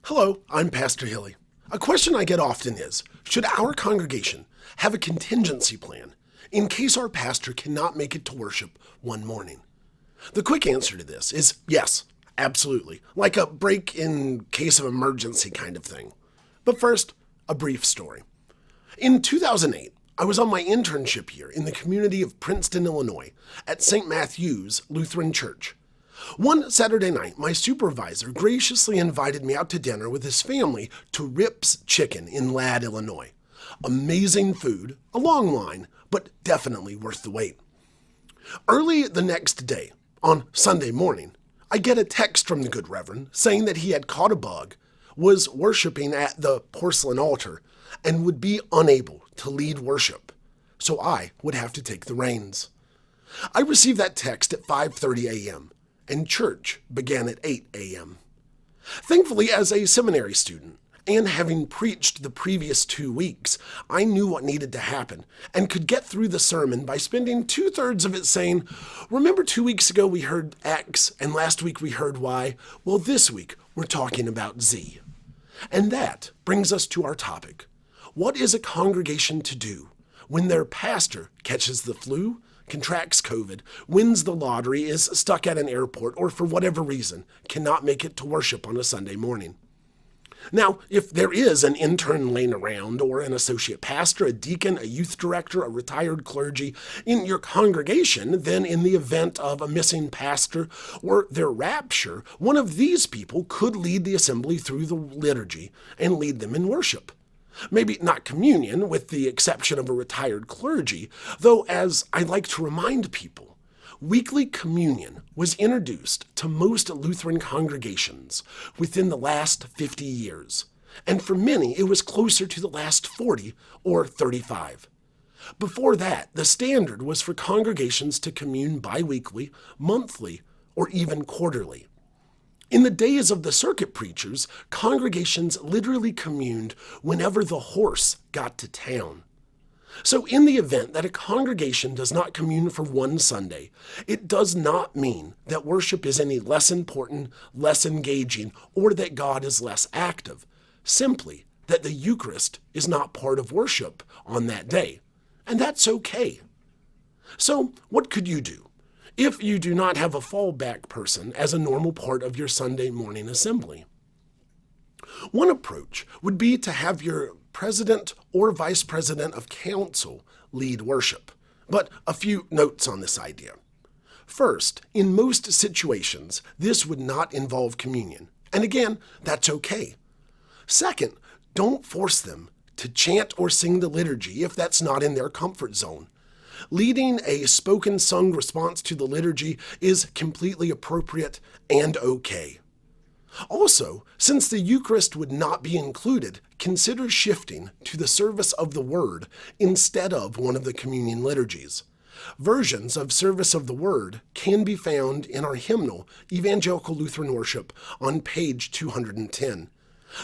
Hello, I'm Pastor Hilly. A question I get often is, should our congregation have a contingency plan in case our pastor cannot make it to worship one morning? The quick answer to this is yes, absolutely, like a break in case of emergency kind of thing. But first, a brief story. In 2008, I was on my internship year in the community of Princeton, Illinois, at St. Matthew's Lutheran Church. One Saturday night, my supervisor graciously invited me out to dinner with his family to Rip's Chicken in Ladd, Illinois. Amazing food, a long line, but definitely worth the wait. Early the next day, on Sunday morning, I get a text from the good reverend saying that he had caught a bug, was worshiping at the porcelain altar, and would be unable to lead worship, so I would have to take the reins. I received that text at 5:30 a.m., and church began at 8 a.m. Thankfully, as a seminary student, and having preached the previous 2 weeks, I knew what needed to happen and could get through the sermon by spending 2/3 of it saying, remember 2 weeks ago we heard X and last week we heard Y? Well, this week we're talking about Z. And that brings us to our topic. What is a congregation to do when their pastor catches the flu, contracts COVID, wins the lottery, is stuck at an airport, or for whatever reason cannot make it to worship on a Sunday morning? Now, if there is an intern laying around, or an associate pastor, a deacon, a youth director, a retired clergy in your congregation, then in the event of a missing pastor or their rapture, one of these people could lead the assembly through the liturgy and lead them in worship. Maybe not communion, with the exception of a retired clergy, though as I like to remind people, weekly communion was introduced to most Lutheran congregations within the last 50 years, and for many it was closer to the last 40 or 35. Before that, the standard was for congregations to commune biweekly, monthly, or even quarterly. In the days of the circuit preachers, congregations literally communed whenever the horse got to town. So in the event that a congregation does not commune for one Sunday, it does not mean that worship is any less important, less engaging, or that God is less active. Simply that the Eucharist is not part of worship on that day. And that's okay. So what could you do if you do not have a fallback person as a normal part of your Sunday morning assembly? One approach would be to have your president or vice president of council lead worship. But a few notes on this idea. First, in most situations, this would not involve communion. And again, that's okay. Second, don't force them to chant or sing the liturgy if that's not in their comfort zone. Leading a spoken-sung response to the liturgy is completely appropriate and okay. Also, since the Eucharist would not be included, consider shifting to the service of the Word instead of one of the communion liturgies. Versions of Service of the Word can be found in our hymnal, Evangelical Lutheran Worship, on page 210.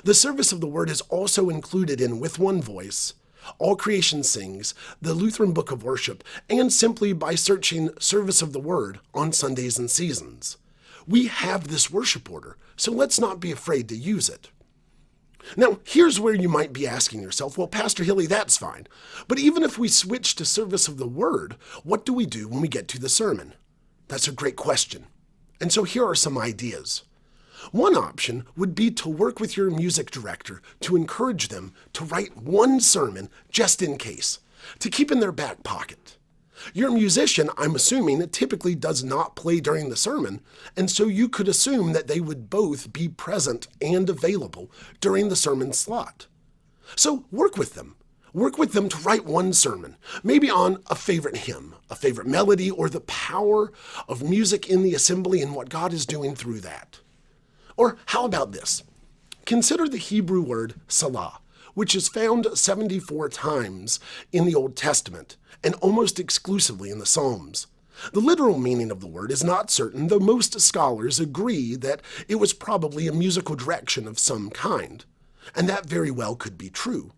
The Service of the Word is also included in With One Voice, All Creation Sings, the Lutheran Book of Worship, and simply by searching Service of the Word on Sundays and Seasons. We have this worship order, so let's not be afraid to use it. Now, here's where you might be asking yourself, well, Pastor Hilly, that's fine. But even if we switch to Service of the Word, what do we do when we get to the sermon? That's a great question. And so here are some ideas. One option would be to work with your music director to encourage them to write one sermon just in case, to keep in their back pocket. Your musician, I'm assuming, typically does not play during the sermon, and so you could assume that they would both be present and available during the sermon slot. So work with them. Work with them to write one sermon, maybe on a favorite hymn, a favorite melody, or the power of music in the assembly and what God is doing through that. Or how about this? Consider the Hebrew word salah, which is found 74 times in the Old Testament and almost exclusively in the Psalms. The literal meaning of the word is not certain, though most scholars agree that it was probably a musical direction of some kind, and that very well could be true.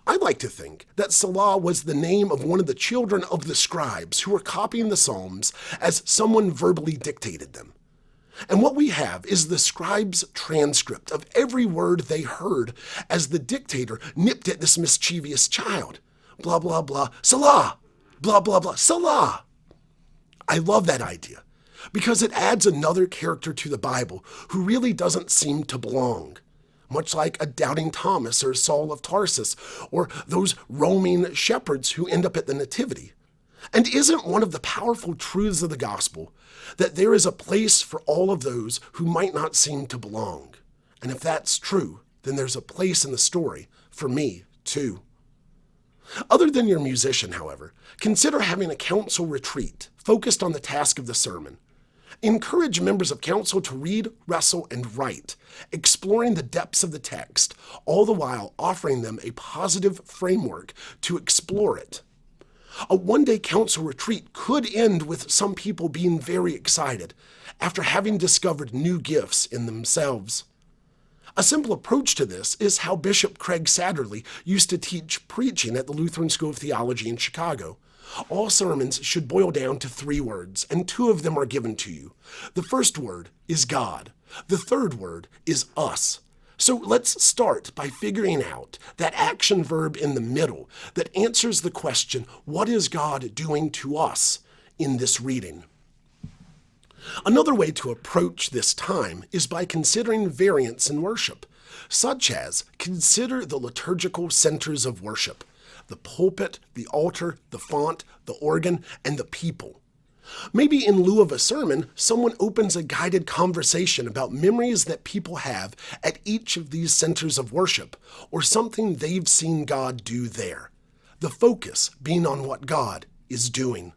I like to think that Salah was the name of one of the children of the scribes who were copying the Psalms as someone verbally dictated them. And what we have is the scribe's transcript of every word they heard as the dictator nipped at this mischievous child. Blah, blah, blah, Salah! Blah, blah, blah, Salah! I love that idea because it adds another character to the Bible who really doesn't seem to belong, much like a doubting Thomas or Saul of Tarsus or those roaming shepherds who end up at the Nativity. And isn't one of the powerful truths of the gospel that there is a place for all of those who might not seem to belong? And if that's true, then there's a place in the story for me too. Other than your musician, however, consider having a council retreat focused on the task of the sermon. Encourage members of council to read, wrestle, and write, exploring the depths of the text, all the while offering them a positive framework to explore it. A one-day council retreat could end with some people being very excited after having discovered new gifts in themselves. A simple approach to this is how Bishop Craig Satterley used to teach preaching at the Lutheran School of Theology in Chicago. All sermons should boil down to 3 words, and 2 of them are given to you. The first word is God. The third word is us. So let's start by figuring out that action verb in the middle that answers the question, what is God doing to us in this reading? Another way to approach this time is by considering variants in worship, such as consider the liturgical centers of worship: the pulpit, the altar, the font, the organ, and the people. Maybe in lieu of a sermon, someone opens a guided conversation about memories that people have at each of these centers of worship, or something they've seen God do there. The focus being on what God is doing.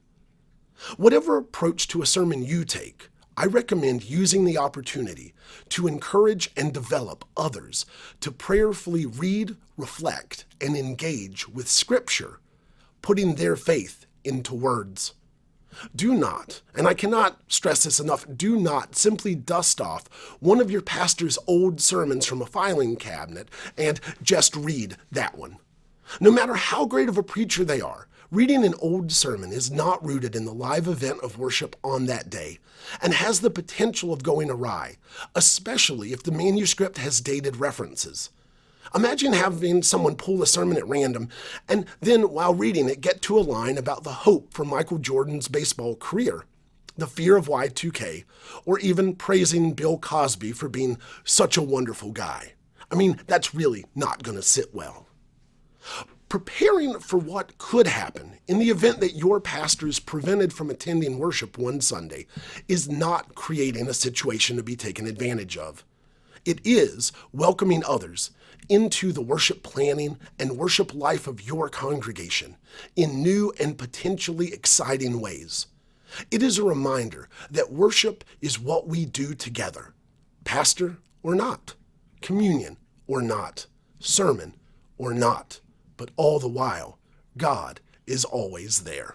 Whatever approach to a sermon you take, I recommend using the opportunity to encourage and develop others to prayerfully read, reflect, and engage with Scripture, putting their faith into words. Do not, and I cannot stress this enough, do not simply dust off one of your pastor's old sermons from a filing cabinet and just read that one. No matter how great of a preacher they are, reading an old sermon is not rooted in the live event of worship on that day and has the potential of going awry, especially if the manuscript has dated references. Imagine having someone pull a sermon at random and then, while reading it, get to a line about the hope for Michael Jordan's baseball career, the fear of Y2K, or even praising Bill Cosby for being such a wonderful guy. I mean, that's really not going to sit well. Preparing for what could happen in the event that your pastor is prevented from attending worship one Sunday is not creating a situation to be taken advantage of. It is welcoming others into the worship planning and worship life of your congregation in new and potentially exciting ways. It is a reminder that worship is what we do together, pastor or not, communion or not, sermon or not. But all the while, God is always there.